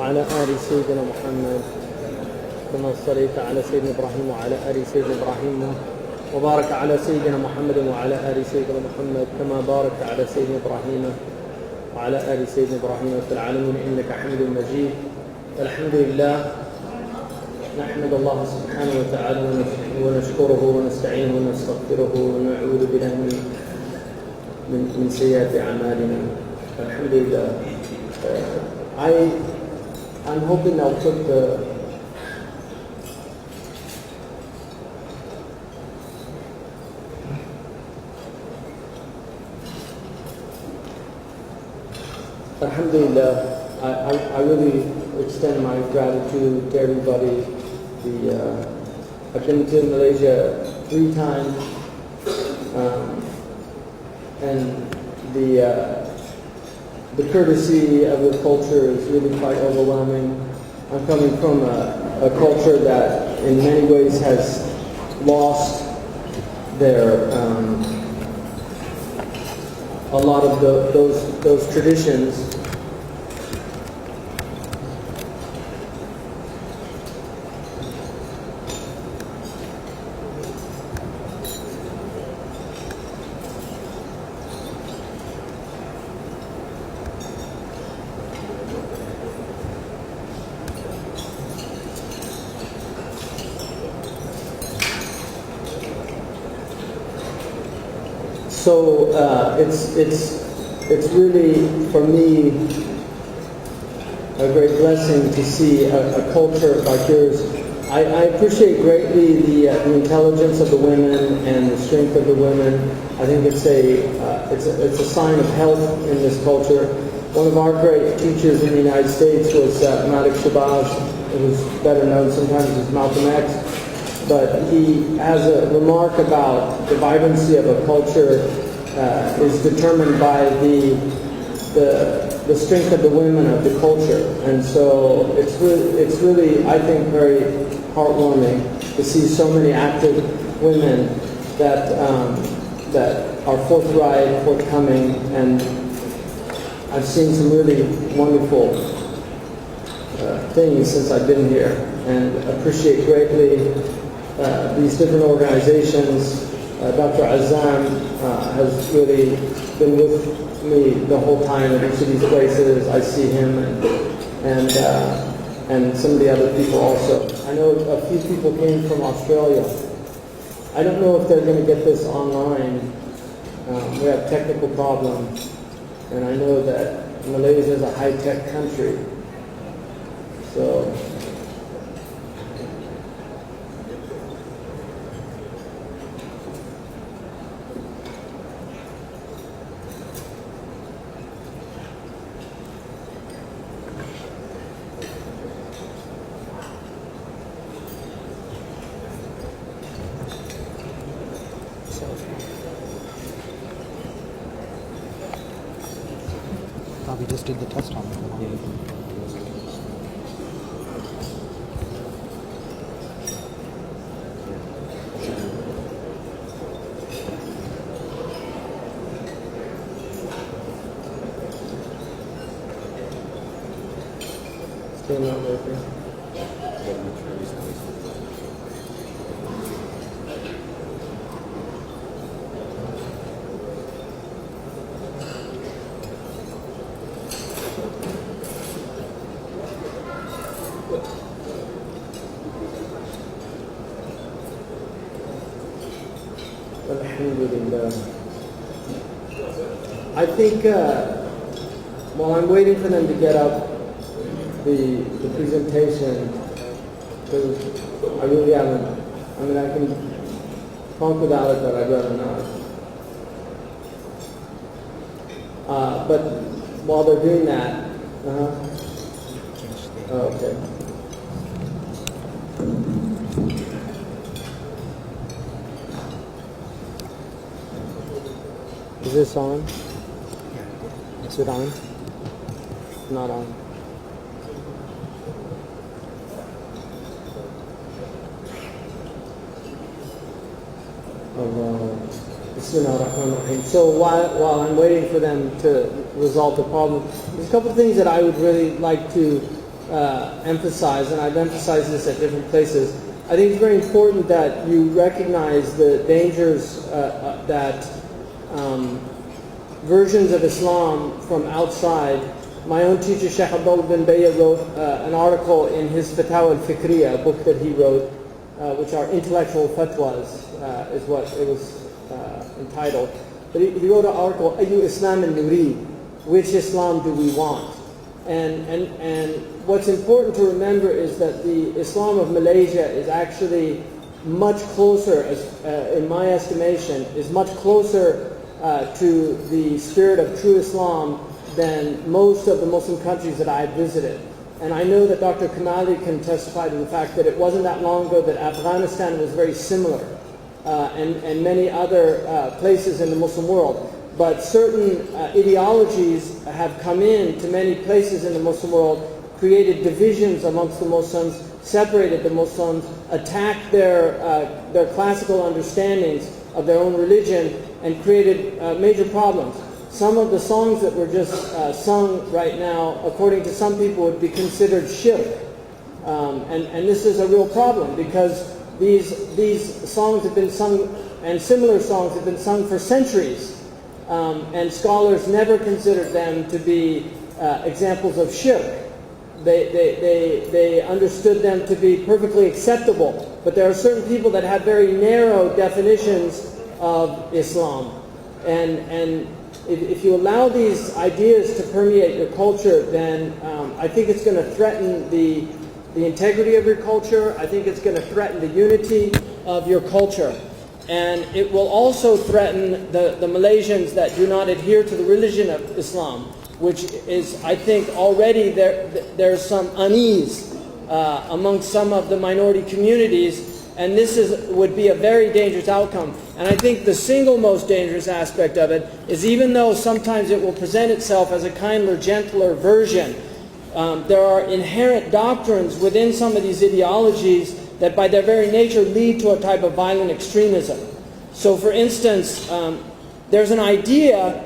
وعلى آل سيدنا محمد كما صليت على سيدنا إبراهيم وعلى آل سيدنا إبراهيم وبارك على سيدنا محمد وعلى آل سيدنا محمد كما باركت على سيدنا إبراهيم وعلى آل سيدنا إبراهيم في العالمين إنك حميد مجيد. الحمد لله، نحمد الله سبحانه وتعالى ونشكره ونستعينه ونستغفره ونعوذ بالله من سيئات أعمالنا. الحمد لله. I'm hoping I'll put Alhamdulillah, I really extend my gratitude to everybody. I've been to Malaysia 3 times, and the courtesy of the culture is really quite overwhelming. I'm coming from a culture that in many ways has lost their a lot of those traditions. So it's really, for me, a great blessing to see a culture like yours. I appreciate greatly the intelligence of the women and the strength of the women. I think it's a sign of health in this culture. One of our great teachers in the United States was Malik Shabazz, who's better known sometimes as Malcolm X. But he has a remark about the vibrancy of a culture is determined by the strength of the women of the culture, and so it's really I think very heartwarming to see so many active women that are forthright, forthcoming, and I've seen some really wonderful things since I've been here, and appreciate greatly these different organizations. Dr. Azam has really been with me the whole time at each of these places. I see him and some of the other people also. I know a few people came from Australia. I don't know if they're going to get this online. We have technical problems, and I know that Malaysia is a high-tech country. So we just did the test on it. Still not working. Alhamdulillah. I think while I'm waiting for them to get up the presentation, because I really haven't, I mean, I can talk without it, but I'd rather not. But while they're doing that, oh, okay. this on? Is it on? Not on. So while I'm waiting for them to resolve the problem, there's a couple of things that I would really like to emphasize, and I've emphasized this at different places. I think it's very important that you recognize the dangers that versions of Islam from outside. My own teacher, Shaykh Abdullah bin Bayya, wrote an article in his Fatawa al-Fikriya, a book that he wrote, which are intellectual fatwas, is what it was entitled. But he wrote an article, Ayu Islam al-Nurid, which Islam do we want? And what's important to remember is that the Islam of Malaysia is actually much closer, in my estimation, is much closer to the spirit of true Islam than most of the Muslim countries that I have visited. And I know that Dr. Kamali can testify to the fact that it wasn't that long ago that Afghanistan was very similar, and many other places in the Muslim world. But certain ideologies have come in to many places in the Muslim world, created divisions amongst the Muslims, separated the Muslims, attacked their classical understandings of their own religion, and created major problems. Some of the songs that were just sung right now, according to some people, would be considered shirk. And this is a real problem, because these songs have been sung, and similar songs have been sung for centuries. And scholars never considered them to be examples of shirk. They understood them to be perfectly acceptable. But there are certain people that have very narrow definitions of Islam. And if you allow these ideas to permeate your culture, then I think it's going to threaten the integrity of your culture. I think it's going to threaten the unity of your culture. And it will also threaten the Malaysians that do not adhere to the religion of Islam, which is, I think, already there's some unease among some of the minority communities, and this would be a very dangerous outcome. And I think the single most dangerous aspect of it is, even though sometimes it will present itself as a kinder, gentler version, there are inherent doctrines within some of these ideologies that by their very nature lead to a type of violent extremism. So for instance, there's an idea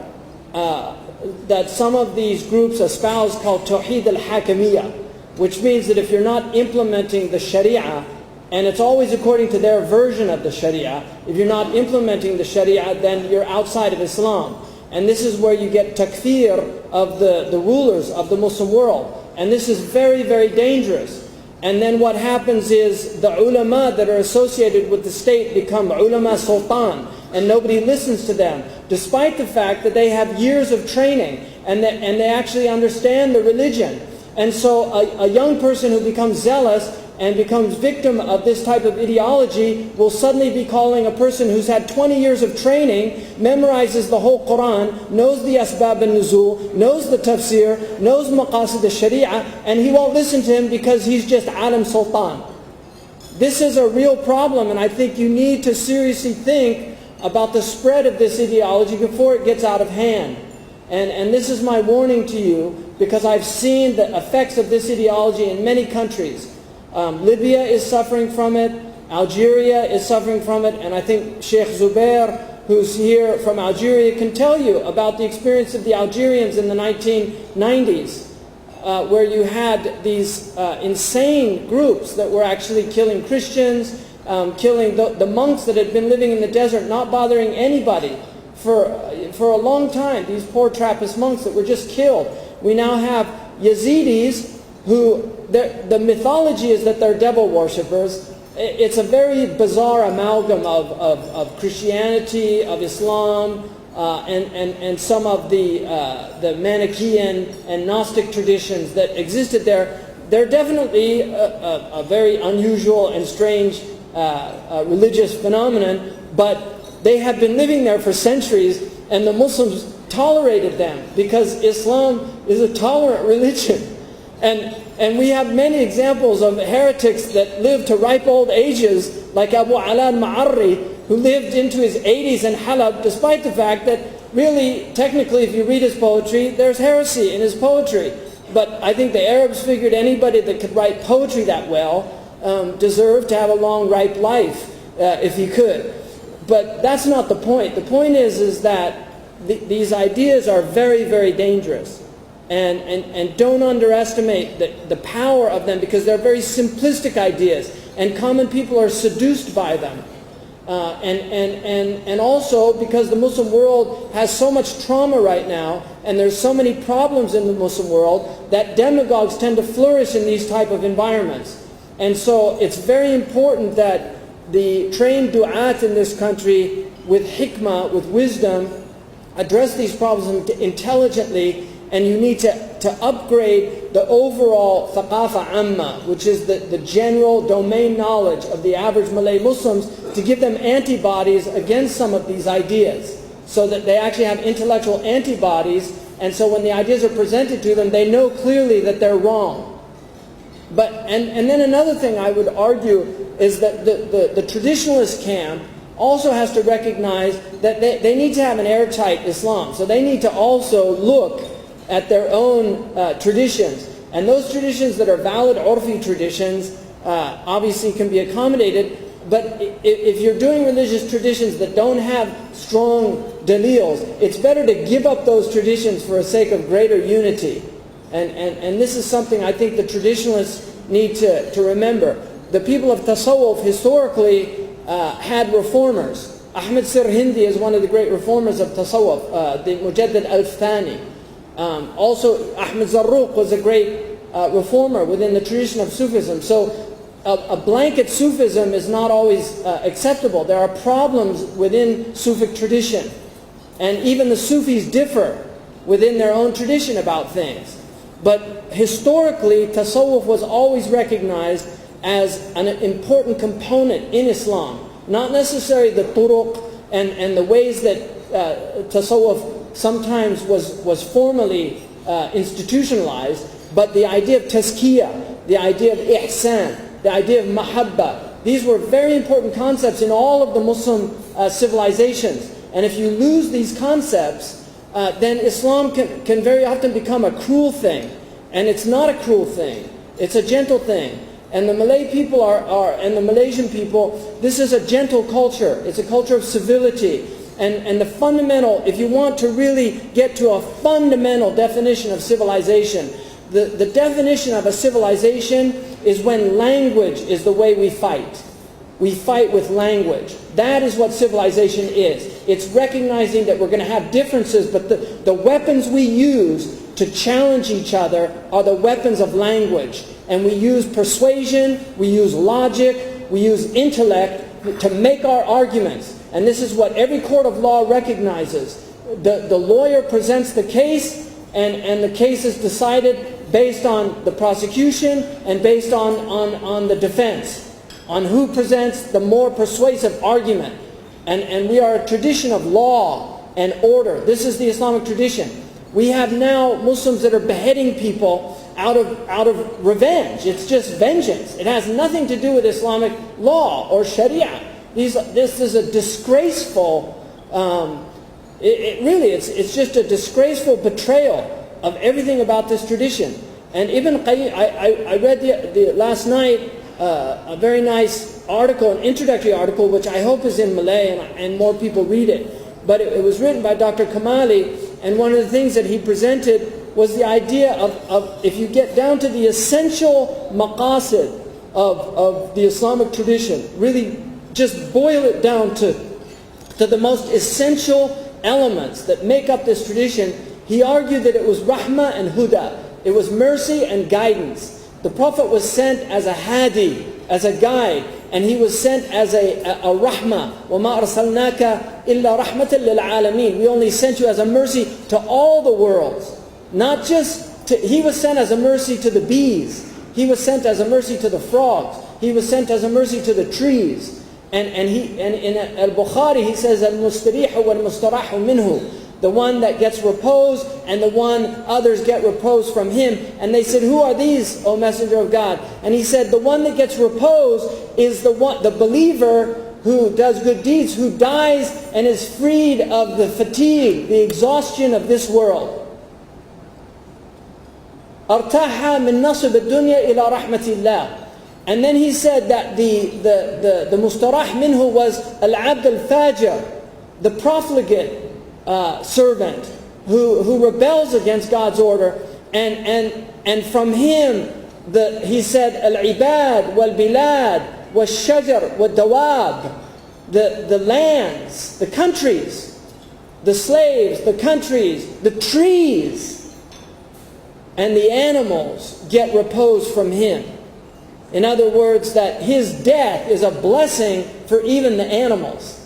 that some of these groups espouse called Tawheed al-Hakimiyya, which means that if you're not implementing the Sharia, and it's always according to their version of the Sharia, if you're not implementing the Sharia, then you're outside of Islam. And this is where you get takfir of the rulers of the Muslim world. And this is very, very dangerous. And then what happens is the ulama that are associated with the state become ulama sultan, and nobody listens to them, despite the fact that they have years of training and they actually understand the religion. And so a young person who becomes zealous and becomes victim of this type of ideology will suddenly be calling a person who's had 20 years of training, memorizes the whole Quran, knows the asbab al-nuzul, knows the tafsir, knows maqasid al-sharia, and he won't listen to him because he's just alim sultan. This is a real problem, and I think you need to seriously think about the spread of this ideology before it gets out of hand. And this is my warning to you, because I've seen the effects of this ideology in many countries. Libya is suffering from it, Algeria is suffering from it, and I think Sheikh Zubair, who's here from Algeria, can tell you about the experience of the Algerians in the 1990s, where you had these insane groups that were actually killing Christians, killing the monks that had been living in the desert, not bothering anybody for a long time, these poor Trappist monks that were just killed. We now have Yazidis who, the mythology is that they're devil worshippers. It's a very bizarre amalgam of Christianity, of Islam, and some of the Manichaean and Gnostic traditions that existed there. They're definitely a very unusual and strange religious phenomenon, but they have been living there for centuries, and the Muslims tolerated them because Islam is a tolerant religion. And we have many examples of heretics that lived to ripe old ages, like Abu Ala al-Ma'arri, who lived into his 80s in Halab, despite the fact that really, technically, if you read his poetry, there's heresy in his poetry. But I think the Arabs figured anybody that could write poetry that well deserved to have a long, ripe life if he could. But that's not the point. The point is that these ideas are very, very dangerous. And don't underestimate the power of them, because they're very simplistic ideas, and common people are seduced by them. And also because the Muslim world has so much trauma right now, and there's so many problems in the Muslim world, that demagogues tend to flourish in these type of environments. And so it's very important that the trained du'at in this country, with hikmah, with wisdom, address these problems intelligently. And you need to upgrade the overall thaqafa amma, which is the general domain knowledge of the average Malay Muslims, to give them antibodies against some of these ideas, so that they actually have intellectual antibodies, and so when the ideas are presented to them, they know clearly that they're wrong. But and then another thing I would argue is that the traditionalist camp also has to recognize that they need to have an airtight Islam. So they need to also look at their own traditions. And those traditions that are valid Urfi traditions obviously can be accommodated. But if you're doing religious traditions that don't have strong dalils, it's better to give up those traditions for the sake of greater unity. And this is something I think the traditionalists need to remember. The people of Tasawwuf historically had reformers. Ahmed Sirhindi is one of the great reformers of Tasawwuf, the Mujaddid al-Thani. Also, Ahmed Zarruq was a great reformer within the tradition of Sufism. So a blanket Sufism is not always acceptable. There are problems within Sufic tradition. And even the Sufis differ within their own tradition about things. But historically, Tasawwuf was always recognized as an important component in Islam. Not necessarily the turuq and the ways that Tasawwuf sometimes was formally institutionalized, but the idea of tazkiyah, the idea of ihsan, the idea of mahabba, these were very important concepts in all of the Muslim civilizations. And if you lose these concepts, then Islam can very often become a cruel thing. And it's not a cruel thing, it's a gentle thing. And the Malay people and the Malaysian people, this is a gentle culture. It's a culture of civility. And the fundamental, if you want to really get to a fundamental definition of civilization, the definition of a civilization is when language is the way we fight. We fight with language. That is what civilization is. It's recognizing that we're going to have differences, but the weapons we use to challenge each other are the weapons of language. And we use persuasion, we use logic, we use intellect to make our arguments. And this is what every court of law recognizes. The lawyer presents the case, and the case is decided based on the prosecution and based on the defense, on who presents the more persuasive argument. And we are a tradition of law and order. This is the Islamic tradition. We have now Muslims that are beheading people out of revenge. It's just vengeance. It has nothing to do with Islamic law or Sharia. This is a disgraceful, it's just a disgraceful betrayal of everything about this tradition. And Ibn Qayyim, I read last night a very nice article, an introductory article, which I hope is in Malay and more people read it. But it was written by Dr. Kamali, and one of the things that he presented was the idea of if you get down to the essential maqasid of the Islamic tradition, really just boil it down to the most essential elements that make up this tradition, he argued that it was rahmah and huda. It was mercy and guidance. The Prophet was sent as a hadi, as a guide, and he was sent as a rahmah. وَمَا أَرْسَلْنَاكَ إِلَّا رَحْمَةً لِلْعَالَمِينَ. We only sent you as a mercy to all the worlds. Not just he was sent as a mercy to the bees. He was sent as a mercy to the frogs. He was sent as a mercy to the trees. And in Al-Bukhari he says, Al-Mustarihu wal-Mustarahu minhu. The one that gets repose and the one others get repose from him. And they said, who are these, O Messenger of God? And he said, the one that gets repose is the believer who does good deeds, who dies and is freed of the fatigue, the exhaustion of this world. أرتاح من نصب الدنيا إلى رحمة الله. And then he said that the mustarah minhu was al-abd al-fajr, the profligate servant who rebels against God's order, and from him he said al-ibad wal-bilad wal-shajar wal-dawab, the lands, the countries, the slaves, the countries, the trees, and the animals get repose from him. In other words, that his death is a blessing for even the animals.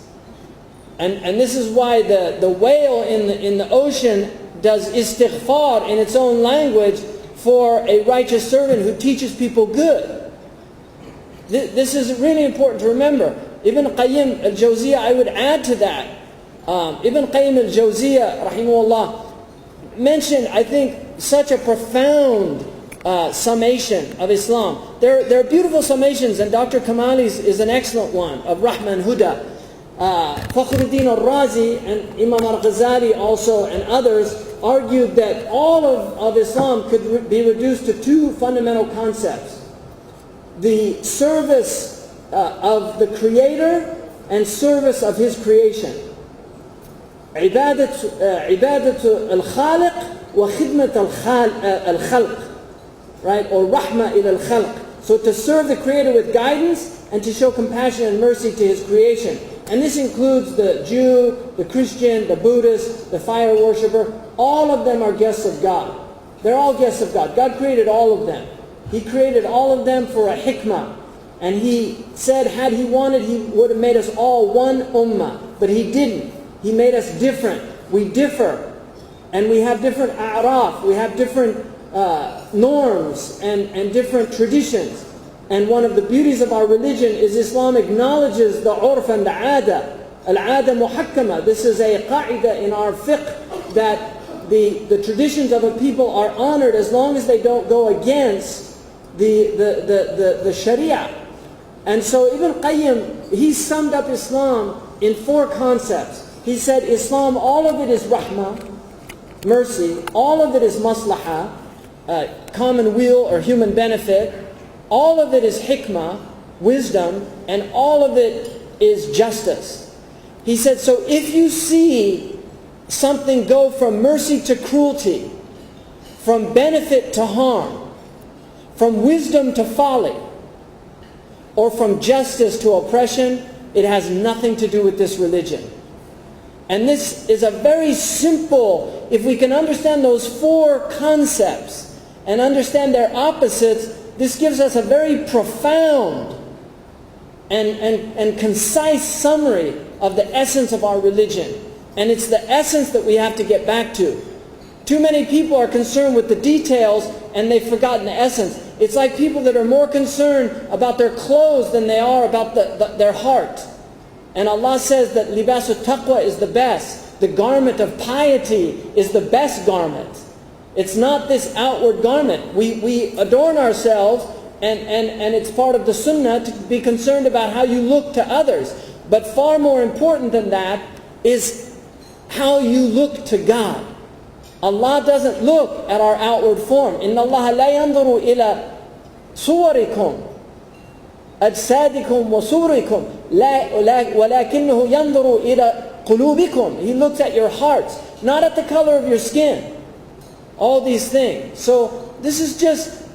And this is why the whale in the ocean does istighfar in its own language for a righteous servant who teaches people good. This is really important to remember. Ibn Qayyim al-Jawziyah, I would add to that. Ibn Qayyim al-Jawziyah, rahimahullah, mentioned, I think, such a profound summation of Islam. There are beautiful summations, and Dr. Kamali's is an excellent one, of Rahman Huda. Fakhruddin al-Razi and Imam al-Ghazali also and others argued that all of Islam could be reduced to two fundamental concepts: the service of the Creator and service of His creation. عبادة الخالق وخدمة الخلق. Right? Or rahma ila al-khalq. So to serve the Creator with guidance and to show compassion and mercy to His creation. And this includes the Jew, the Christian, the Buddhist, the fire worshipper. All of them are guests of God. They're all guests of God. God created all of them. He created all of them for a hikmah. And He said, had He wanted, He would have made us all one ummah. But He didn't. He made us different. We differ. And we have different a'raf. We have different norms and different traditions. And one of the beauties of our religion is Islam acknowledges the urf and the ada. Al-ada muhakkama. This is a qaida in our fiqh, that the traditions of a people are honored as long as they don't go against the sharia. And so Ibn Qayyim, he summed up Islam in four concepts. He said Islam, all of it is rahmah, mercy, all of it is maslahah, common weal or human benefit, all of it is hikmah, wisdom, and all of it is justice. He said, so if you see something go from mercy to cruelty, from benefit to harm, from wisdom to folly, or from justice to oppression, it has nothing to do with this religion. And this is a very simple, if we can understand those four concepts and understand their opposites, this gives us a very profound and concise summary of the essence of our religion. And it's the essence that we have to get back to. Too many people are concerned with the details and they've forgotten the essence. It's like people that are more concerned about their clothes than they are about their heart. And Allah says that libasul taqwa is the best. The garment of piety is the best garment. It's not this outward garment. We adorn ourselves and it's part of the sunnah to be concerned about how you look to others. But far more important than that is how you look to God. Allah doesn't look at our outward form. إِنَّ اللَّهَ لَا يَنْظُرُ إِلَى صُوَرِكُمْ أَجْسَادِكُمْ وَصُورِكُمْ وَلَكِنَّهُ يَنْظُرُ إِلَى قُلُوبِكُمْ. He looks at your hearts, not at the color of your skin. All these things. So this is just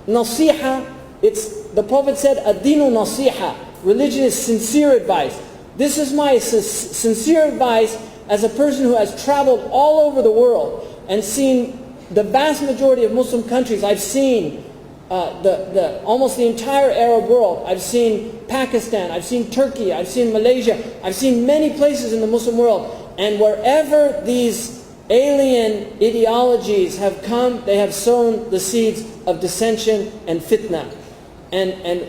nasiha. The Prophet said, ad-dinu nasiha. Religion is sincere advice. This is my sincere advice as a person who has traveled all over the world and seen the vast majority of Muslim countries. I've seen almost the entire Arab world. I've seen Pakistan, I've seen Turkey, I've seen Malaysia, I've seen many places in the Muslim world. And wherever these alien ideologies have come, they have sown the seeds of dissension and fitna. And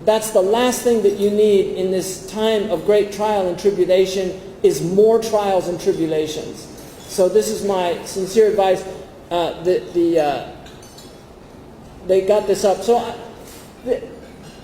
that's the last thing that you need in this time of great trial and tribulation, is more trials and tribulations. So this is my sincere advice. They got this up. So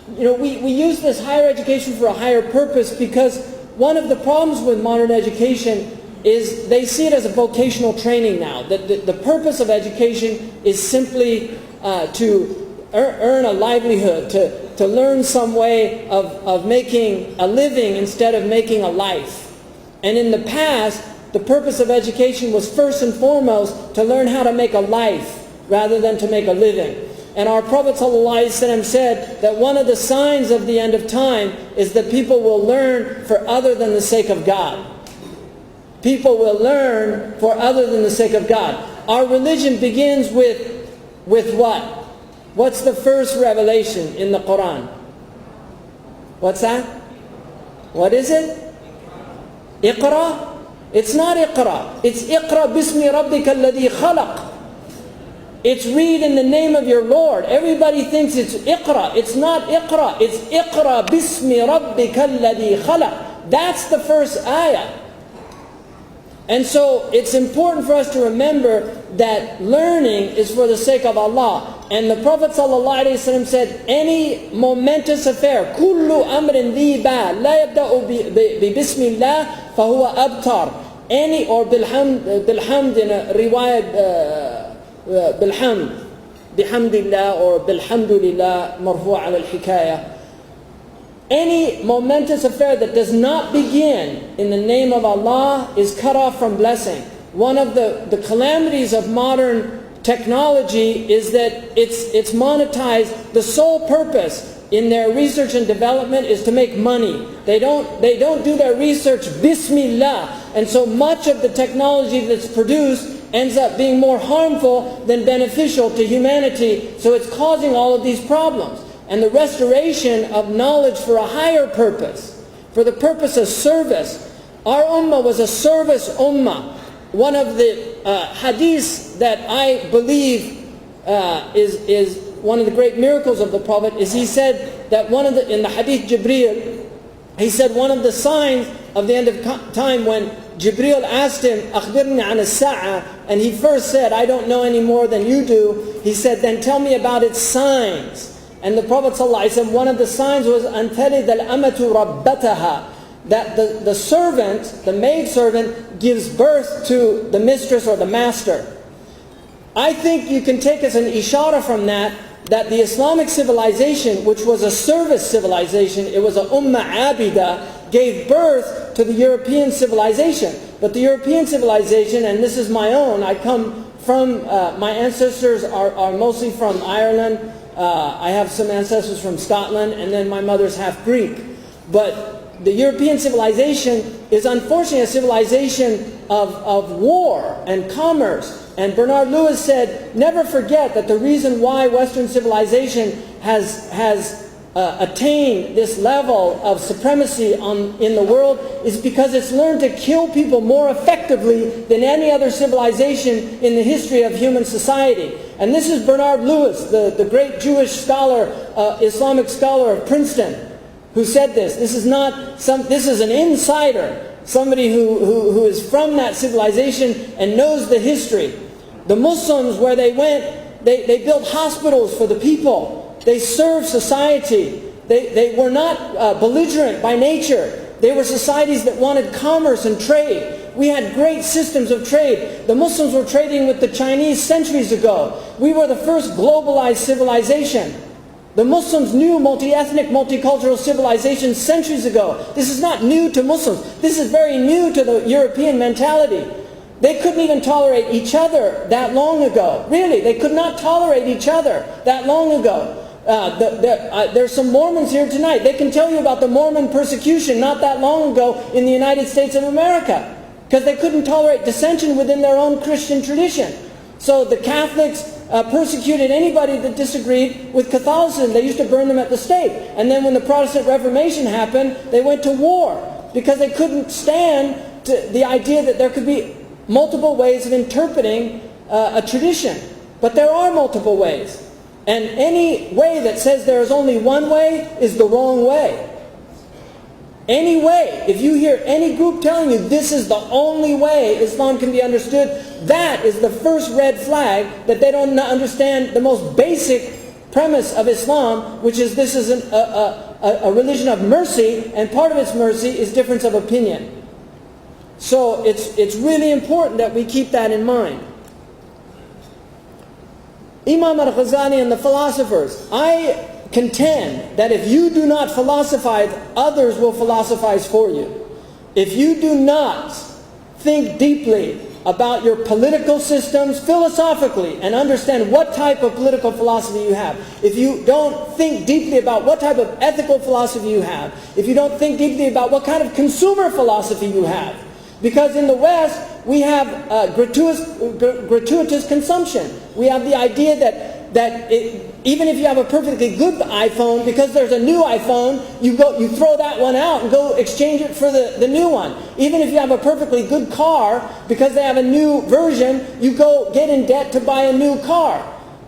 we use this higher education for a higher purpose because one of the problems with modern education is they see it as a vocational training now. The purpose of education is simply to earn a livelihood, to learn some way of making a living instead of making a life. And in the past, the purpose of education was first and foremost to learn how to make a life rather than to make a living. And our Prophet ﷺ said that one of the signs of the end of time is that people will learn for other than the sake of God. People will learn for other than the sake of God. Our religion begins with what? What's the first revelation in the Quran? What's that? What is it? Iqra? It's not Iqra. It's Iqra bismi rabbika alladhi khalaq. It's read in the name of your Lord. Everybody thinks it's Iqra. It's not Iqra. It's Iqra bismi rabbika alladhi khalaq. That's the first ayah. And so it's important for us to remember that learning is for the sake of Allah. And the Prophet ﷺ said, any momentous affair, كُلُّ أَمْرٍ ذِي بَالٍ لَا يَبْدَأُ بِبِسْمِ اللَّهِ فَهُوَ أَبْتَرٍ. Any, or bilhamd in a riwayat, bilhamd, bihamdillah or bilhamdulillah, marfu' ala al-hikayah. Any momentous affair that does not begin in the name of Allah is cut off from blessing. One of the calamities of modern technology is that it's monetized. The sole purpose in their research and development is to make money. They don't do their research Bismillah. And so much of the technology that's produced ends up being more harmful than beneficial to humanity. So it's causing all of these problems. And the restoration of knowledge for a higher purpose, for the purpose of service. Our ummah was a service ummah. One of the hadiths that I believe is one of the great miracles of the Prophet is he said that in the hadith Jibreel, he said one of the signs of the end of time when Jibreel asked him, أخبرني عن الساعة, and he first said, I don't know any more than you do. He said, then tell me about its signs. And the Prophet ﷺ, one of the signs was أن تلد الأمة ربتها, that the servant, the maidservant, gives birth to the mistress or the master. I think you can take as an ishara from that the Islamic civilization, which was a service civilization, it was a ummah abida, gave birth to the European civilization. But the European civilization, and this is my own, I come from, my ancestors are mostly from Ireland. I have some ancestors from Scotland, and then my mother's half Greek. But the European civilization is unfortunately a civilization of war and commerce. And Bernard Lewis said, never forget that the reason why Western civilization has attained this level of supremacy in the world is because it's learned to kill people more effectively than any other civilization in the history of human society. And this is Bernard Lewis, the great Jewish scholar, Islamic scholar of Princeton, who said this. This is an insider, somebody who is from that civilization and knows the history. The Muslims, where they went, they built hospitals for the people. They served society. They were not belligerent by nature. They were societies that wanted commerce and trade. We had great systems of trade. The Muslims were trading with the Chinese centuries ago. We were the first globalized civilization. The Muslims knew multi-ethnic, multicultural civilization centuries ago. This is not new to Muslims. This is very new to the European mentality. They couldn't even tolerate each other that long ago. Really, they could not tolerate each other that long ago. There's some Mormons here tonight. They can tell you about the Mormon persecution not that long ago in the United States of America, because they couldn't tolerate dissension within their own Christian tradition. So the Catholics persecuted anybody that disagreed with Catholicism. They used to burn them at the stake. And then when the Protestant Reformation happened, they went to war because they couldn't stand the idea that there could be multiple ways of interpreting a tradition. But there are multiple ways. And any way that says there is only one way is the wrong way. Any way, if you hear any group telling you this is the only way Islam can be understood, that is the first red flag that they don't understand the most basic premise of Islam, which is this is a religion of mercy, and part of its mercy is difference of opinion. So it's really important that we keep that in mind. Imam al-Ghazali and the philosophers, I contend that if you do not philosophize, others will philosophize for you. If you do not think deeply about your political systems philosophically and understand what type of political philosophy you have, if you don't think deeply about what type of ethical philosophy you have, if you don't think deeply about what kind of consumer philosophy you have, because in the West we have gratuitous consumption. We have the idea that even if you have a perfectly good iPhone, because there's a new iPhone, you throw that one out and go exchange it for the new one. Even if you have a perfectly good car, because they have a new version, you go get in debt to buy a new car.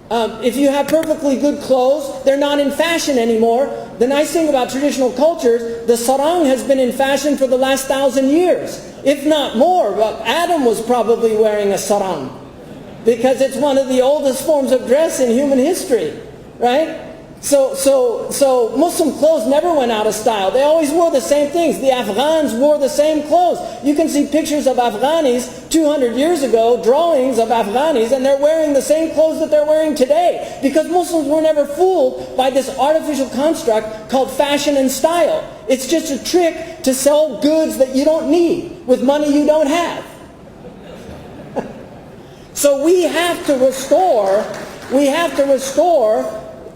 If you have perfectly good clothes, they're not in fashion anymore. The nice thing about traditional cultures, the sarang has been in fashion for the last 1,000 years, if not more. Well, Adam was probably wearing a sarang, because it's one of the oldest forms of dress in human history, right? So Muslim clothes never went out of style. They always wore the same things. The Afghans wore the same clothes. You can see pictures of Afghanis 200 years ago, drawings of Afghanis, and they're wearing the same clothes that they're wearing today, because Muslims were never fooled by this artificial construct called fashion and style. It's just a trick to sell goods that you don't need with money you don't have. So we have to restore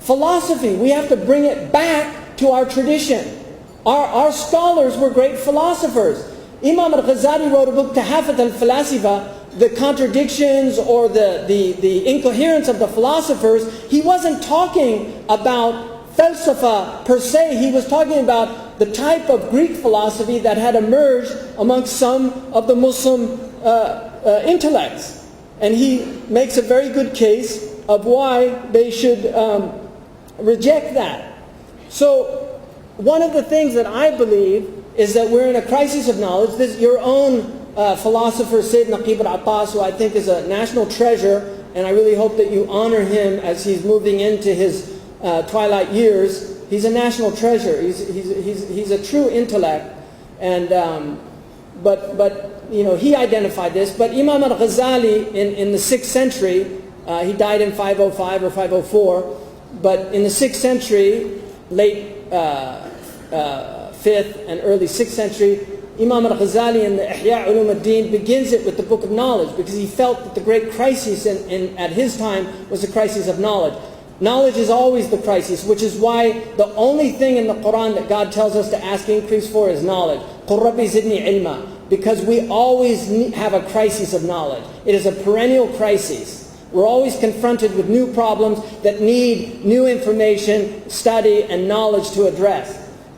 philosophy. We have to bring it back to our tradition. Our scholars were great philosophers. Imam al-Ghazali wrote a book, Tahafat al-Falasifa, the contradictions or the incoherence of the philosophers. He wasn't talking about falsafa per se. He was talking about the type of Greek philosophy that had emerged amongst some of the Muslim intellects. And he makes a very good case of why they should reject that. So one of the things that I believe is that we're in a crisis of knowledge. This, your own philosopher, Sayyid Naqib al-Abbas, who I think is a national treasure, and I really hope that you honor him as he's moving into his twilight years. He's a national treasure. He's a true intellect, and but you know, he identified this. But Imam al-Ghazali in the 6th century, he died in 505 or 504. But in the 6th century, late 5th and early 6th century, Imam al-Ghazali in the Ihya Ulum ad-Din begins it with the Book of Knowledge, because he felt that the great crisis at his time was the crisis of knowledge. Knowledge is always the crisis, which is why the only thing in the Quran that God tells us to ask increase for is knowledge. قُلْ رَبِّ زِدْنِي عِلْمًا. Because we always have a crisis of knowledge. It is a perennial crisis. We're always confronted with new problems that need new information, study, and knowledge to address.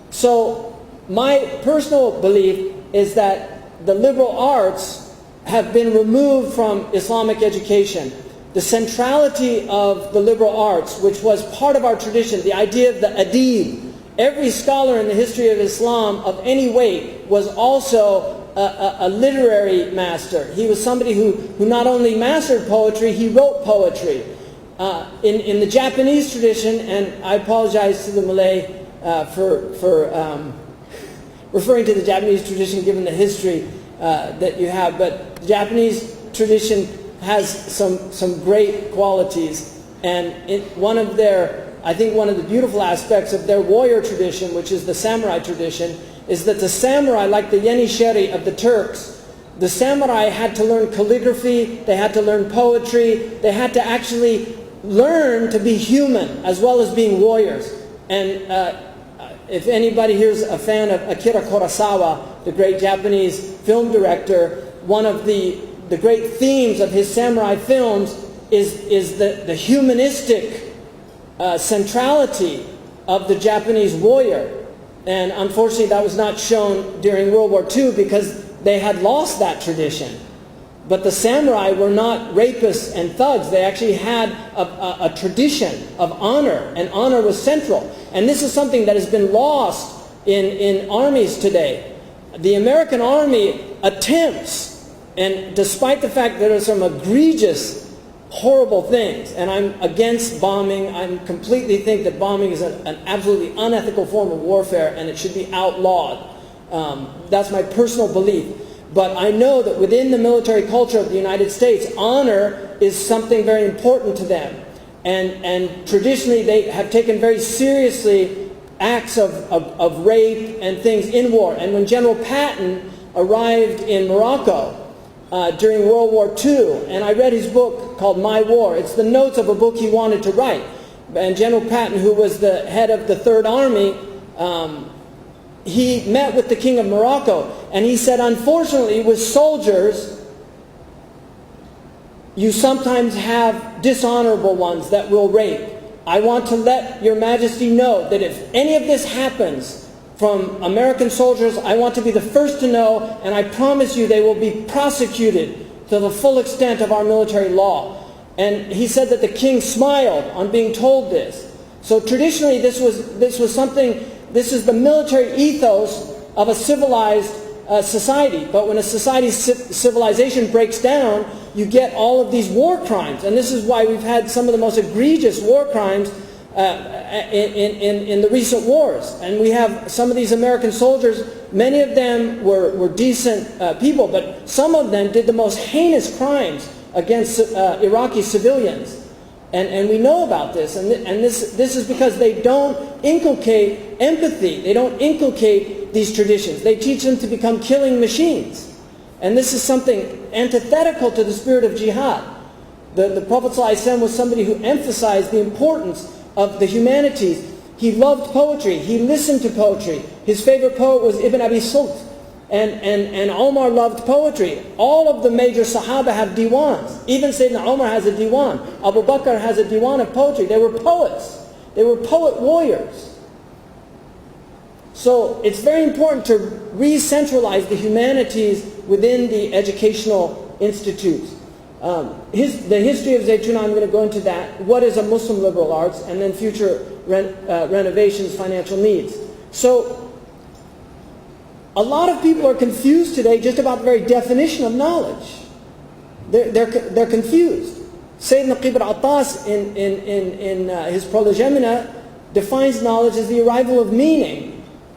So my personal belief is that the liberal arts have been removed from Islamic education. The centrality of the liberal arts, which was part of our tradition, the idea of the adib. Every scholar in the history of Islam of any weight was also a literary master. He was somebody who not only mastered poetry, he wrote poetry. In the Japanese tradition, and I apologize to the Malay for referring to the Japanese tradition given the history that you have, but the Japanese tradition has some great qualities, and I think one of the beautiful aspects of their warrior tradition, which is the samurai tradition, is that the samurai, like the Yenisheri of the Turks, the samurai had to learn calligraphy, they had to learn poetry, they had to actually learn to be human as well as being warriors. And if anybody here is a fan of Akira Kurosawa, the great Japanese film director, one of the great themes of his samurai films is the humanistic centrality of the Japanese warrior. And unfortunately that was not shown during World War II because they had lost that tradition. But the samurai were not rapists and thugs. They actually had a tradition of honor, and honor was central. And this is something that has been lost in armies today. The American army attempts, and despite the fact that there are some egregious, horrible things, and I'm against bombing. I completely think that bombing is an absolutely unethical form of warfare, and it should be outlawed. That's my personal belief. But I know that within the military culture of the United States, honor is something very important to them. And traditionally they have taken very seriously acts of rape and things in war. And when General Patton arrived in Morocco during World War II, and I read his book called My War. It's the notes of a book he wanted to write. And General Patton, who was the head of the Third Army, he met with the King of Morocco, and he said, unfortunately, with soldiers, you sometimes have dishonorable ones that will rape. I want to let your Majesty know that if any of this happens from American soldiers, I want to be the first to know, and I promise you they will be prosecuted to the full extent of our military law. And he said that the king smiled on being told this. So traditionally this was something, this is the military ethos of a civilized society. But when a society's civilization breaks down, you get all of these war crimes. And this is why we've had some of the most egregious war crimes in the recent wars. And we have some of these American soldiers, many of them were decent people, but some of them did the most heinous crimes against Iraqi civilians. And we know about this. And this is because they don't inculcate empathy. They don't inculcate these traditions. They teach them to become killing machines. And this is something antithetical to the spirit of jihad. The Prophet ﷺ was somebody who emphasized the importance of the humanities. He loved poetry. He listened to poetry. His favorite poet was Ibn Abi Sult. And Omar loved poetry. All of the major Sahaba have diwans. Even Sayyidina Omar has a diwan. Abu Bakr has a diwan of poetry. They were poets. They were poet warriors. So it's very important to re-centralize the humanities within the educational institutes. The history of Zaytuna, I'm going to go into that. What is a Muslim liberal arts? And then future renovations, financial needs. So a lot of people are confused today just about the very definition of knowledge. They're confused. Sayyidina Qibr Attas in his Prolegomena defines knowledge as the arrival of meaning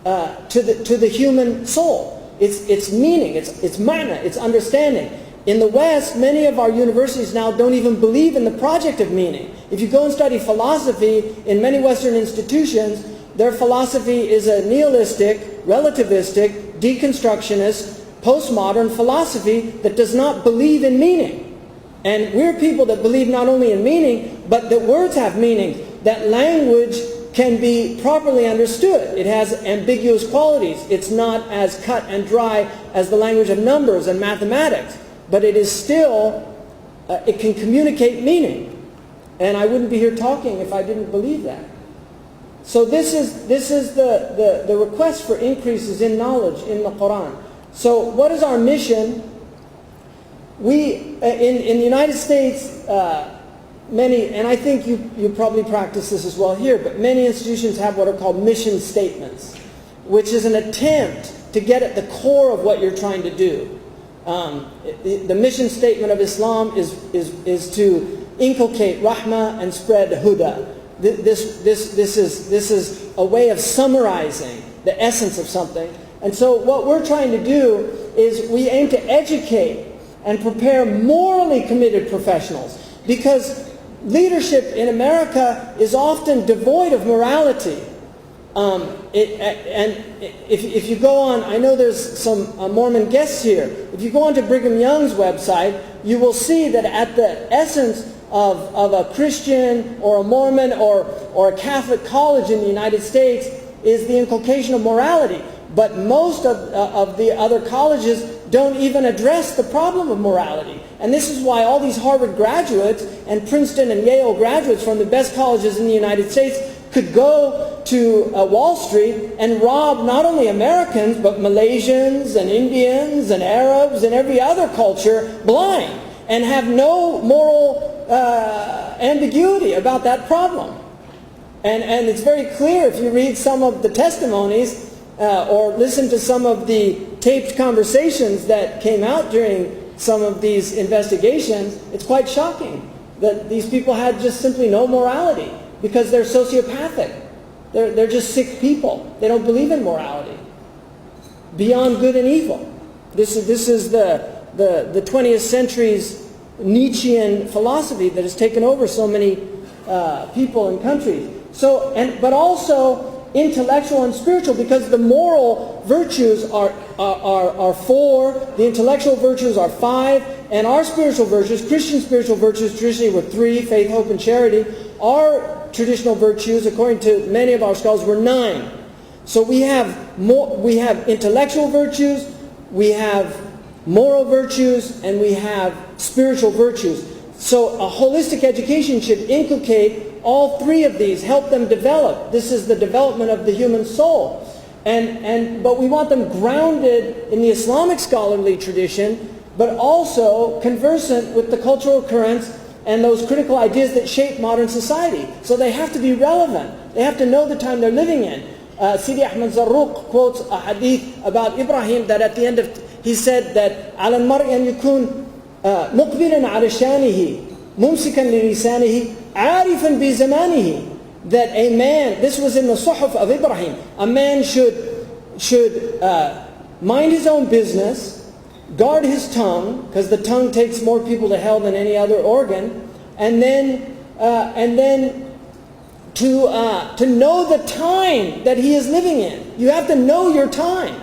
to the human soul. It's meaning, it's ma'na, it's understanding. In the West, many of our universities now don't even believe in the project of meaning. If you go and study philosophy in many Western institutions, their philosophy is a nihilistic, relativistic, deconstructionist, postmodern philosophy that does not believe in meaning. And we're people that believe not only in meaning, but that words have meaning, that language can be properly understood. It has ambiguous qualities. It's not as cut and dry as the language of numbers and mathematics, but it is still, it can communicate meaning. And I wouldn't be here talking if I didn't believe that. So this is the request for increases in knowledge in the Quran. So what is our mission? We, in the United States, many, and I think you probably practice this as well here, but many institutions have what are called mission statements, which is an attempt to get at the core of what you're trying to do. The mission statement of Islam is to inculcate rahmah and spread huda. This is a way of summarizing the essence of something. And so what we're trying to do is we aim to educate and prepare morally committed professionals, because leadership in America is often devoid of morality. And if you go on, I know there's some Mormon guests here. If you go on to Brigham Young's website, you will see that at the essence of a Christian or a Mormon or a Catholic college in the United States is the inculcation of morality. But most of the other colleges don't even address the problem of morality. And this is why all these Harvard graduates and Princeton and Yale graduates from the best colleges in the United States could go to Wall Street and rob not only Americans, but Malaysians and Indians and Arabs and every other culture blind, and have no moral ambiguity about that problem. And it's very clear if you read some of the testimonies or listen to some of the taped conversations that came out during some of these investigations. It's quite shocking. that these people had just simply no morality because they're sociopathic. They're just sick people. They don't believe in morality. Beyond good and evil. This is the 20th century's Nietzschean philosophy that has taken over so many people and countries. But also intellectual and spiritual, because the moral virtues are 4, the intellectual virtues are 5, and our spiritual virtues, Christian spiritual virtues, traditionally were 3, faith, hope, and charity. Our traditional virtues, according to many of our scholars, were 9. So we have intellectual virtues, we have moral virtues, and we have spiritual virtues. So a holistic education should inculcate all 3 of these, help them develop. This is the development of the human soul. But we want them grounded in the Islamic scholarly tradition, but also conversant with the cultural currents and those critical ideas that shape modern society. So they have to be relevant. They have to know the time they're living in. Sidi Ahmed Zarruq quotes a hadith about Ibrahim that at the end of, he said that على المرء أن يكون مقبلا على شانه ممسكا للسانه عارفا بزمانه, that a man, this was in the Suhuf of Ibrahim, a man should mind his own business, guard his tongue, because the tongue takes more people to hell than any other organ, and then to know the time that he is living in. You have to know your time.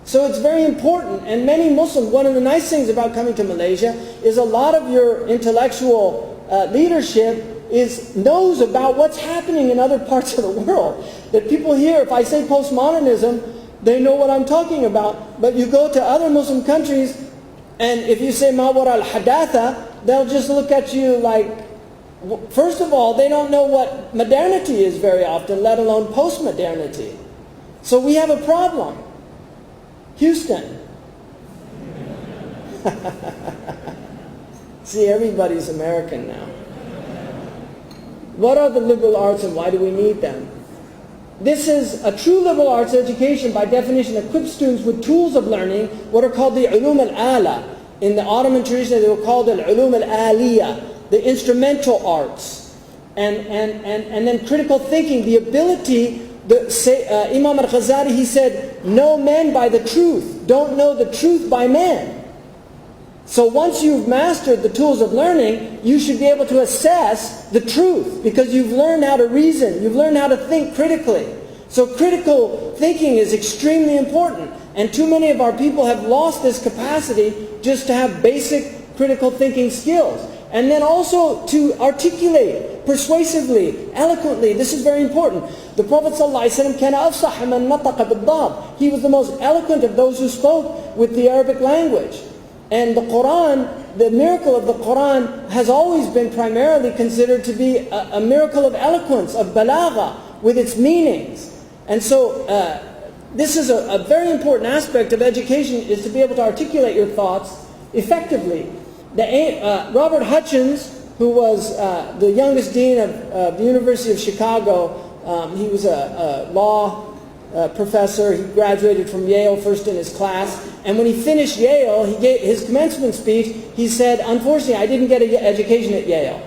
So it's very important, and many Muslims, one of the nice things about coming to Malaysia is a lot of your intellectual leadership knows about what's happening in other parts of the world. That people here, if I say postmodernism, they know what I'm talking about. But you go to other Muslim countries, and if you say ma wara al-hadatha, they'll just look at you like, first of all, they don't know what modernity is very often, let alone post-modernity. So we have a problem. Houston. See, everybody's American now. What are the liberal arts and why do we need them? This is a true liberal arts education, by definition, equips students with tools of learning, what are called the ulum al-ala. In the Ottoman tradition, they were called the ulum al-aliyah, the instrumental arts. And then critical thinking, the ability. Imam al-Ghazali, he said, know men by the truth. Don't know the truth by man. So once you've mastered the tools of learning, you should be able to assess the truth, because you've learned how to reason. You've learned how to think critically. So critical thinking is extremely important. And too many of our people have lost this capacity just to have basic critical thinking skills. And then also to articulate persuasively, eloquently. This is very important. The Prophet ﷺ كان أفصح من نطق بالضاد. He was the most eloquent of those who spoke with the Arabic language. And the Quran, the miracle of the Quran has always been primarily considered to be a miracle of eloquence, of balagha, with its meanings. And so this is a very important aspect of education, is to be able to articulate your thoughts effectively. Robert Hutchins, who was the youngest dean of the University of Chicago, he was a law professor. He graduated from Yale first in his class. And when he finished Yale, he gave his commencement speech. He said, unfortunately, I didn't get an education at Yale.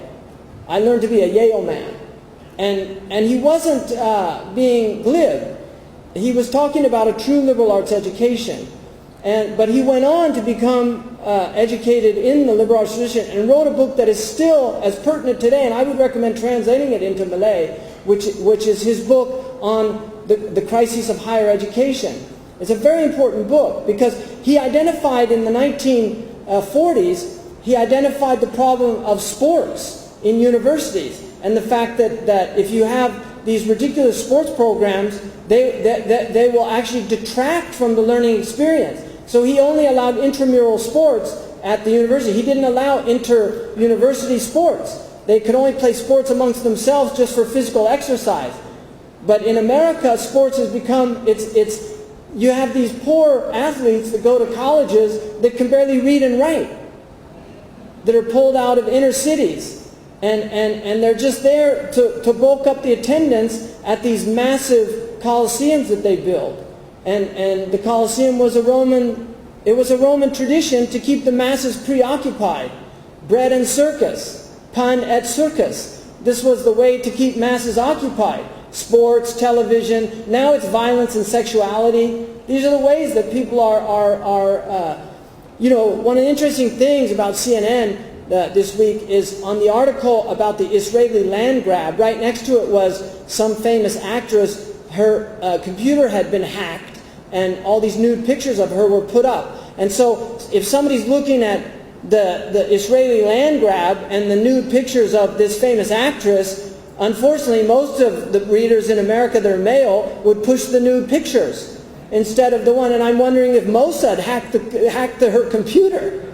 I learned to be a Yale man. And he wasn't being glib. He was talking about a true liberal arts education. But he went on to become educated in the liberal arts tradition and wrote a book that is still as pertinent today, and I would recommend translating it into Malay, which is his book on the crisis of higher education. It's a very important book because he identified in the 1940s, he identified the problem of sports in universities and the fact that if you have these ridiculous sports programs, they will actually detract from the learning experience. So he only allowed intramural sports at the university. He didn't allow inter-university sports. They could only play sports amongst themselves just for physical exercise. But in America, sports has become, you have these poor athletes that go to colleges that can barely read and write, that are pulled out of inner cities. And they're just there to bulk up the attendance at these massive coliseums that they build. And the Colosseum was a Roman tradition to keep the masses preoccupied. Bread and circus. pan et circus. This was the way to keep masses occupied. Sports, television, now it's violence and sexuality. These are the ways that people one of the interesting things about CNN this week is on the article about the Israeli land grab, right next to it was some famous actress. Her computer had been hacked and all these nude pictures of her were put up. And so if somebody's looking at the Israeli land grab and the nude pictures of this famous actress, unfortunately most of the readers in America that are male would push the nude pictures instead of the one. And I'm wondering if Mossad hacked her computer.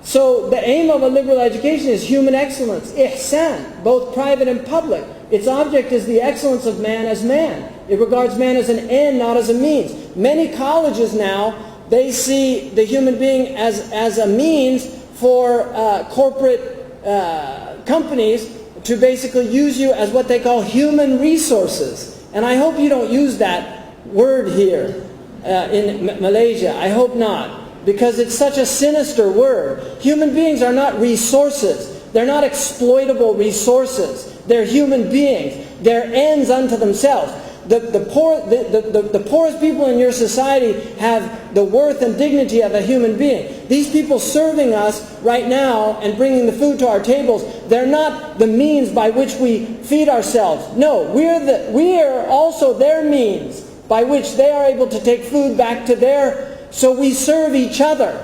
So the aim of a liberal education is human excellence, ihsan, both private and public. Its object is the excellence of man as man. It regards man as an end, not as a means. Many colleges now, they see the human being as a means for corporate companies to basically use you as what they call human resources. And I hope you don't use that word here in Malaysia. I hope not. Because it's such a sinister word. Human beings are not resources. They're not exploitable resources. They're human beings. They're ends unto themselves. The poorest people in your society have the worth and dignity of a human being. These people serving us right now and bringing the food to our tables, they're not the means by which we feed ourselves. No, we are also their means by which they are able to take food back to their. So we serve each other.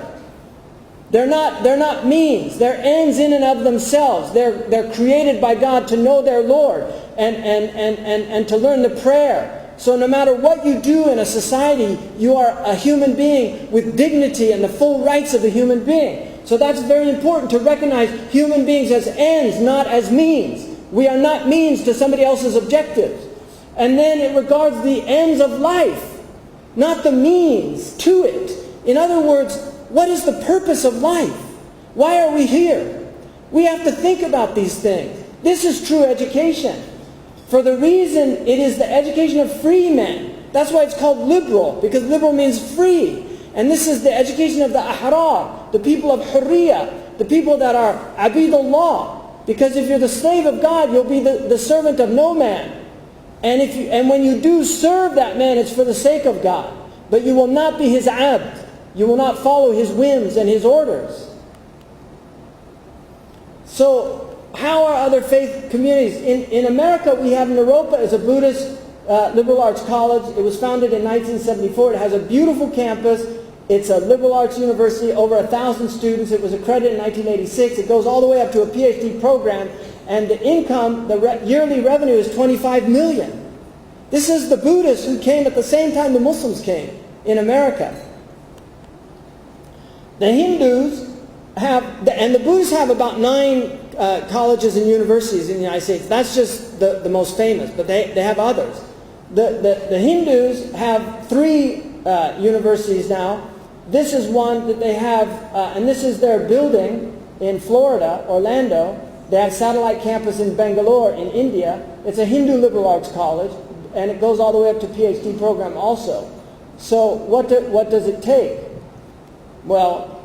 They're not means. They're ends in and of themselves. They're created by God to know their Lord and to learn the prayer. So no matter what you do in a society, you are a human being with dignity and the full rights of a human being. So that's very important to recognize human beings as ends, not as means. We are not means to somebody else's objectives. And then it regards the ends of life, not the means to it. In other words, what is the purpose of life? Why are we here? We have to think about these things. This is true education. For the reason it is the education of free men. That's why it's called liberal, because liberal means free. And this is the education of the ahrar, the people of hurriya, the people that are abidullah. Because if you're the slave of God, you'll be the servant of no man. And when you do serve that man, it's for the sake of God. But you will not be his abd. You will not follow his whims and his orders. So, how are other faith communities? In America, we have Naropa as a Buddhist liberal arts college. It was founded in 1974. It has a beautiful campus. It's a liberal arts university, over 1,000 students. It was accredited in 1986. It goes all the way up to a PhD program. And the income, yearly revenue is 25 million. This is the Buddhists who came at the same time the Muslims came in America. The Hindus and the Buddhists have about 9 colleges and universities in the United States. That's just the most famous, but they have others. The Hindus have 3 universities now. This is one that they have, and this is their building in Florida, Orlando. They have satellite campus in Bangalore in India. It's a Hindu liberal arts college, and it goes all the way up to PhD program also. So what does it take? Well,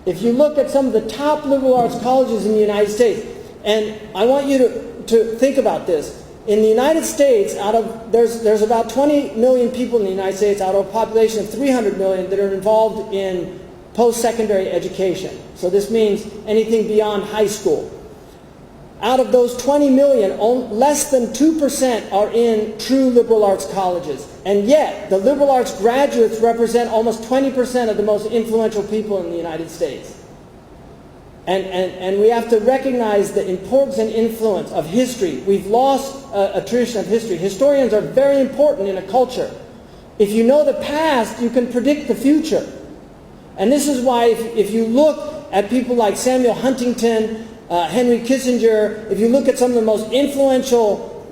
if you look at some of the top liberal arts colleges in the United States, and I want you to think about this. In the United States, there's about 20 million people in the United States out of a population of 300 million that are involved in post-secondary education. So this means anything beyond high school. Out of those 20 million, less than 2% are in true liberal arts colleges. And yet, the liberal arts graduates represent almost 20% of the most influential people in the United States. And we have to recognize the importance and influence of history. We've lost a tradition of history. Historians are very important in a culture. If you know the past, you can predict the future. And this is why if you look at people like Samuel Huntington, Henry Kissinger, if you look at some of the most influential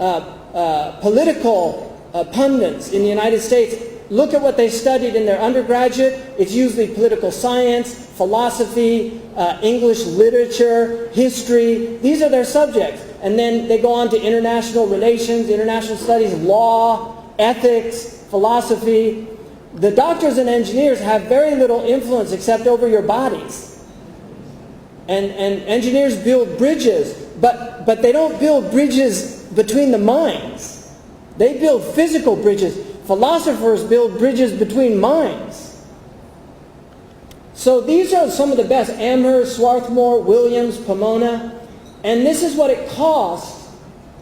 political pundits in the United States, look at what they studied in their undergraduate. It's usually political science, philosophy, English literature, history. These are their subjects. And then they go on to international relations, international studies, law, ethics, philosophy. The doctors and engineers have very little influence except over your bodies. And engineers build bridges, but they don't build bridges between the minds. They build physical bridges. Philosophers build bridges between minds. So these are some of the best: Amherst, Swarthmore, Williams, Pomona. And this is what it costs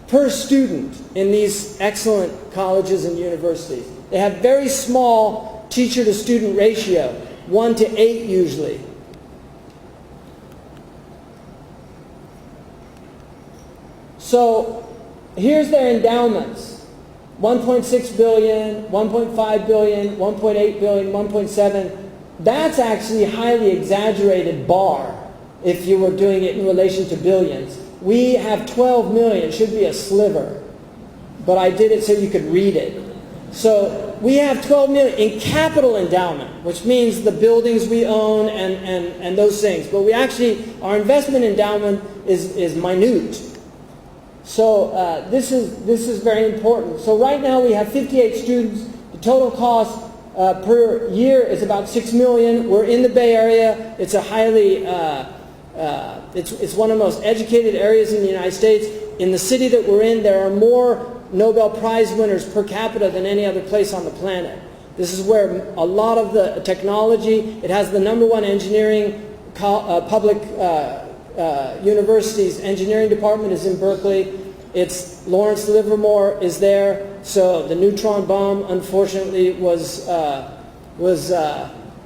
per student in these excellent colleges and universities. They have very small teacher-to-student ratio, 1 to 8 usually. So here's their endowments: 1.6 billion, 1.5 billion, 1.8 billion, 1.7. That's actually a highly exaggerated bar if you were doing it in relation to billions. We have 12 million. It should be a sliver. But I did it so you could read it. So we have 12 million in capital endowment, which means the buildings we own and those things. But we actually, our investment endowment is minute. So this is very important. So right now we have 58 students. The total cost per year is about 6 million. We're in the Bay Area. It's a highly, it's one of the most educated areas in the United States. In the city that we're in, there are more Nobel Prize winners per capita than any other place on the planet. This is where a lot of the technology, it has the #1 engineering public university's engineering department is in Berkeley. It's Lawrence Livermore is there. So the neutron bomb, unfortunately, was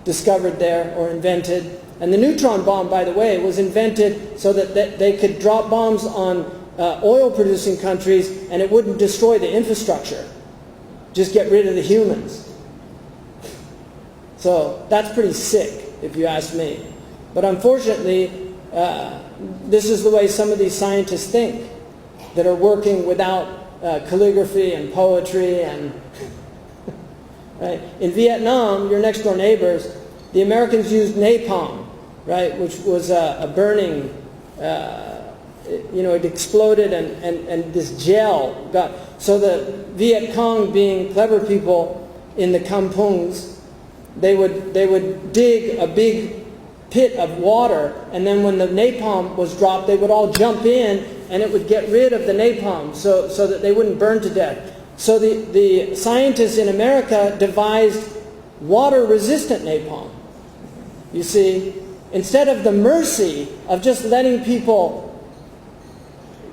discovered there or invented. And the neutron bomb, by the way, was invented so that they could drop bombs on oil-producing countries and it wouldn't destroy the infrastructure. Just get rid of the humans. So that's pretty sick, if you ask me. But unfortunately, this is the way some of these scientists think, that are working without calligraphy and poetry and right. In Vietnam, your next door neighbors, the Americans used napalm, right, which was a burning, it exploded and this gel got, so the Viet Cong, being clever people in the kampungs, they would dig a big pit of water, and then when the napalm was dropped, they would all jump in and it would get rid of the napalm so that they wouldn't burn to death. So the scientists in America devised water-resistant napalm. You see, instead of the mercy of just letting people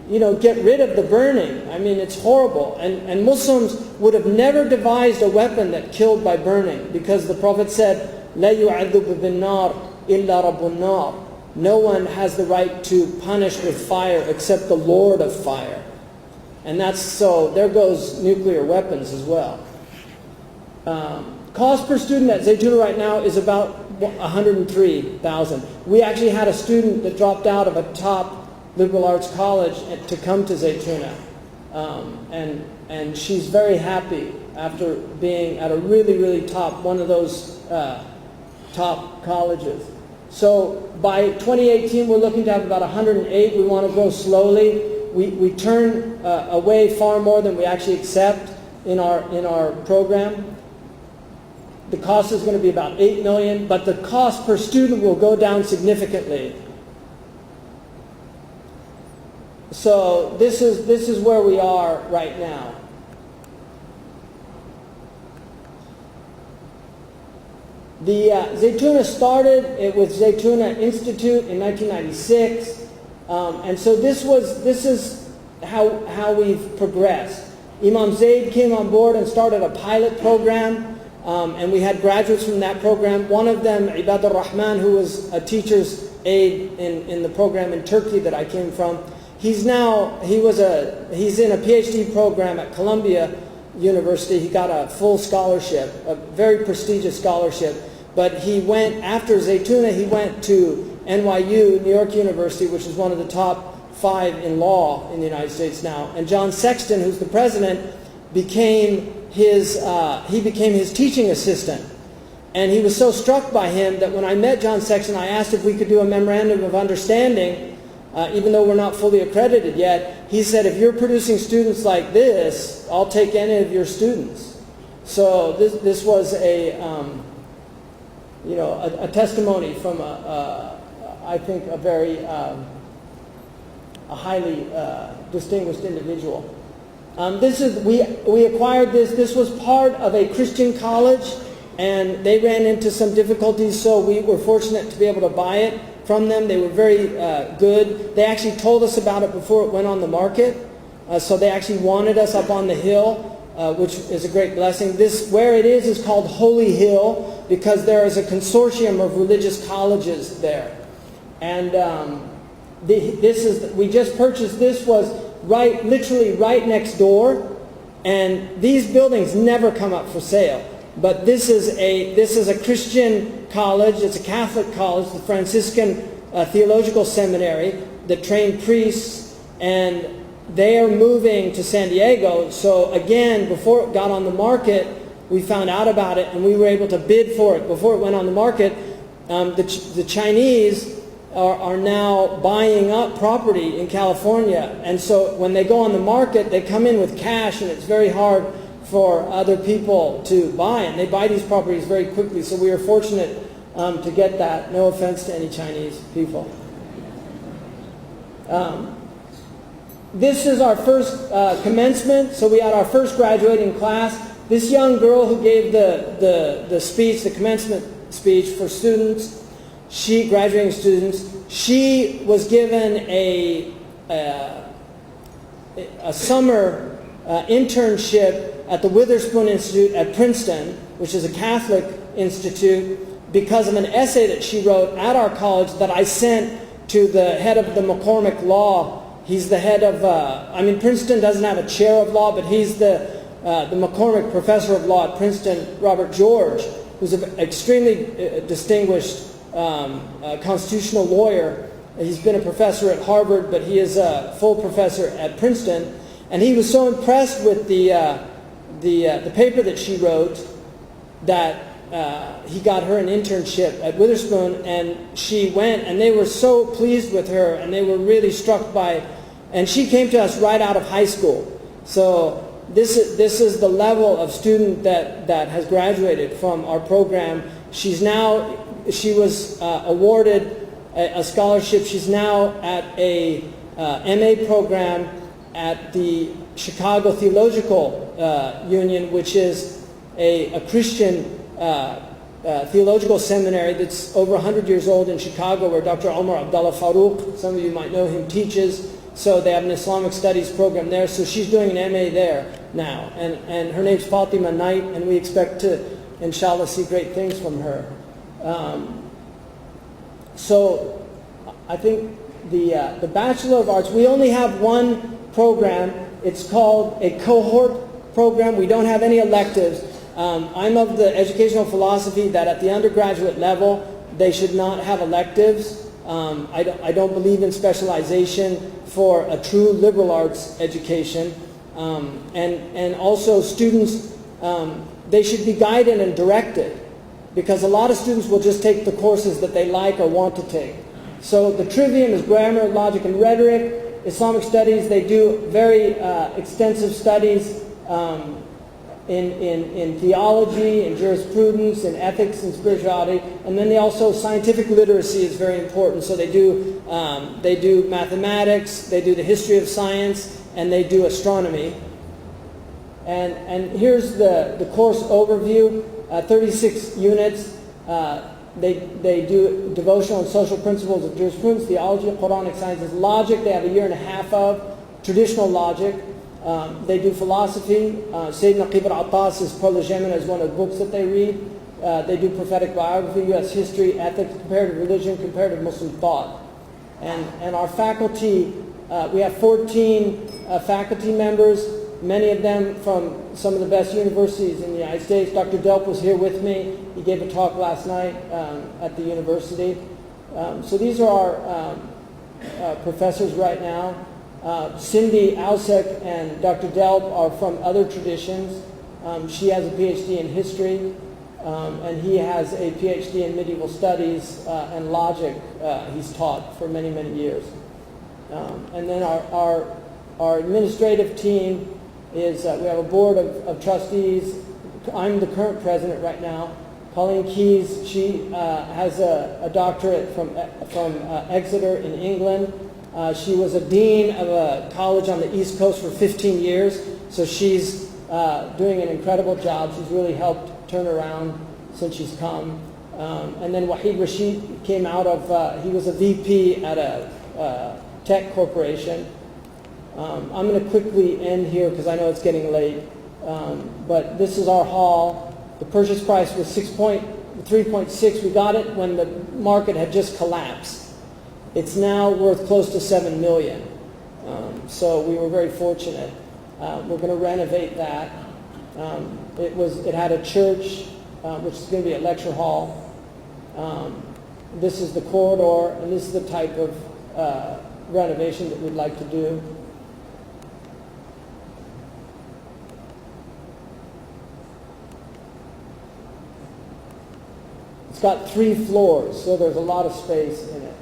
get rid of the burning. I mean, it's horrible. And Muslims would have never devised a weapon that killed by burning, because the Prophet said, لا يعذب بالنار إلا رب النار. No one has the right to punish with fire except the Lord of fire. And that's so, there goes nuclear weapons as well. Cost per student at Zaytuna right now is about 103,000. We actually had a student that dropped out of a top liberal arts college to come to Zaytuna. And she's very happy after being at a really, really top, one of those top colleges. So by 2018, we're looking to have about 108. We want to grow slowly. We turn away far more than we actually accept in our program. The cost is going to be about 8 million, but the cost per student will go down significantly. So this is where we are right now. The Zaytuna started with Zaytuna Institute in 1996, and so this is how we've progressed. Imam Zaid came on board and started a pilot program, and we had graduates from that program. One of them, Ibad al-Rahman, who was a teacher's aide in the program in Turkey that I came from. He's in a PhD program at Columbia University. He got a full scholarship, a very prestigious scholarship. But he went, after Zaytuna, he went to NYU, New York University, which is one of the top 5 in law in the United States now. And John Sexton, who's the president, became his teaching assistant. And he was so struck by him that when I met John Sexton, I asked if we could do a memorandum of understanding. Even though we're not fully accredited yet, he said, if you're producing students like this, I'll take any of your students. So this was a testimony from I think a very a highly distinguished individual. We acquired this. This was part of a Christian college, and they ran into some difficulties, so we were fortunate to be able to buy it from them. They were very good. They actually told us about it before it went on the market, so they actually wanted us up on the hill, which is a great blessing. Where it is called Holy Hill because there is a consortium of religious colleges there, and we just purchased. This was literally right next door, and these buildings never come up for sale. But this is a Christian college. It's a Catholic college, the Franciscan Theological Seminary that trained priests, and they are moving to San Diego. So again, before it got on the market, we found out about it, and we were able to bid for it before it went on the market. The Chinese are now buying up property in California, and so when they go on the market, they come in with cash, and it's very hard for other people to buy, and they buy these properties very quickly. So we are fortunate to get that. No offense to any Chinese people. This is our first commencement, so we had our first graduating class. This young girl who gave the speech, the commencement speech for students, graduating students, she was given a summer internship at the Witherspoon Institute at Princeton, which is a Catholic institute, because of an essay that she wrote at our college that I sent to the head of the McCormick Law. He's the head of, Princeton doesn't have a chair of law, but he's the McCormick Professor of Law at Princeton, Robert George, who's an extremely distinguished constitutional lawyer. He's been a professor at Harvard, but he is a full professor at Princeton. And he was so impressed with the paper that she wrote that he got her an internship at Witherspoon, and she went, and they were so pleased with her, and they were really struck by, and she came to us right out of high school. So this is the level of student that has graduated from our program. She was awarded a scholarship. She's now at a MA program at the Chicago Theological Union, which is a Christian theological seminary that's over 100 years old in Chicago, where Dr. Omar Abdullah Farouk, some of you might know him, teaches. So they have an Islamic studies program there. So she's doing an MA there now. And her name's Fatima Knight, and we expect to, inshallah, see great things from her. So I think the Bachelor of Arts, we only have one program. It's called a cohort program. We don't have any electives. I'm of the educational philosophy that at the undergraduate level, they should not have electives. I don't believe in specialization for a true liberal arts education. And also students, they should be guided and directed, because a lot of students will just take the courses that they like or want to take. So the trivium is grammar, logic, and rhetoric. Islamic studies, they do very extensive studies in theology, in jurisprudence, in ethics, and spirituality. And then scientific literacy is very important. So they do mathematics, they do the history of science, and they do astronomy. And here's the course overview, 36 units. They do devotional and social principles of jurisprudence, theology, Quranic sciences, logic. They have a year and a half of traditional logic. They do philosophy. Sayyidina Qibr Attas' Prolegomena is one of the books that they read. They do prophetic biography, U.S. history, ethics, comparative religion, comparative Muslim thought. And our faculty, we have 14 faculty members, many of them from some of the best universities in the United States. Dr. Delp was here with me. He gave a talk last night at the university. So these are our professors right now. Cindy Alsek and Dr. Delp are from other traditions. She has a PhD in history, and he has a PhD in medieval studies and logic. He's taught for many, many years. And then our administrative team is, we have a board of trustees, I'm the current president right now. Pauline Keyes, she has a doctorate from Exeter in England. She was a dean of a college on the East Coast for 15 years, so she's doing an incredible job. She's really helped turn around since she's come. And then Wahid Rashid came out of, he was a VP at a tech corporation. I'm going to quickly end here because I know it's getting late. But this is our hall. The purchase price was 3.6. We got it when the market had just collapsed. It's now worth close to 7 million. So we were very fortunate. We're going to renovate that. It had a church, which is going to be a lecture hall. This is the corridor, and this is the type of renovation that we'd like to do. It's got 3 floors, so there's a lot of space in it.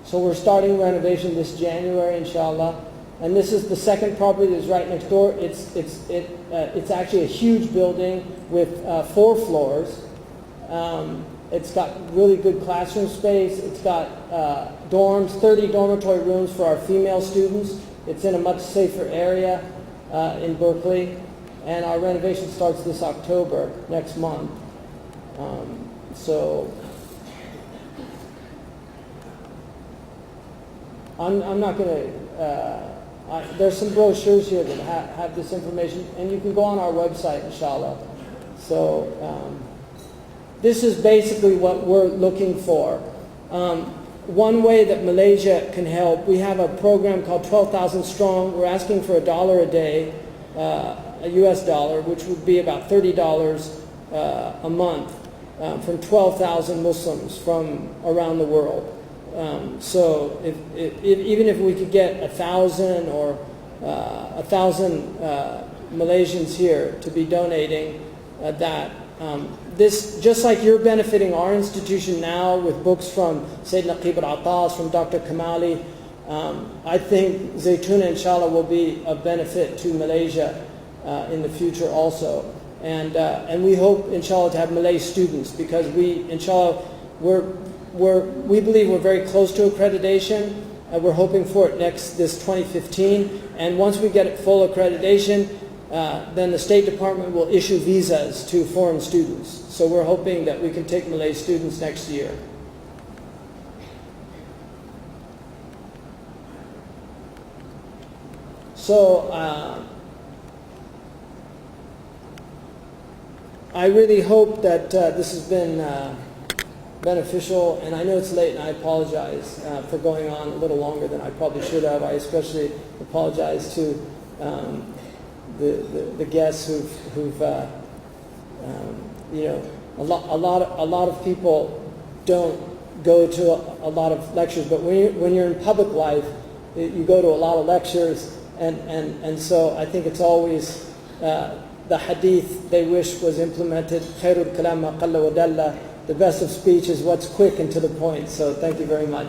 So we're starting renovation this January, inshallah. And this is the second property that's right next door. It's actually a huge building with 4 floors. It's got really good classroom space. It's got dorms, 30 dormitory rooms for our female students. It's in a much safer area in Berkeley. And our renovation starts this October, next month. So I'm not going to, there's some brochures here that have this information, and you can go on our website, inshallah. So this is basically what we're looking for. One way that Malaysia can help, we have a program called 12,000 Strong. We're asking for $1 a day, a US dollar, which would be about $30 a month, from 12,000 Muslims from around the world. So even if we could get 1,000 or 1,000 Malaysians here to be donating that, this, just like you're benefiting our institution now with books from Sayyidina Naqib al-Attas, from Dr. Kamali, I think Zaytuna, inshallah, will be of benefit to Malaysia in the future also. And we hope, inshallah, to have Malay students, because we, inshallah, we believe we're very close to accreditation. We're hoping for it this 2015. And once we get it full accreditation, then the State Department will issue visas to foreign students. So we're hoping that we can take Malay students next year. So I really hope that this has been beneficial, and I know it's late and I apologize for going on a little longer than I probably should have. I especially apologize to the guests who've you know, a lot of people don't go to a lot of lectures, but when you're in public life, you go to a lot of lectures, and so I think it's always the hadith they wish was implemented. Khairul kalam ma qalla wa dalla. The best of speech is what's quick and to the point. So thank you very much.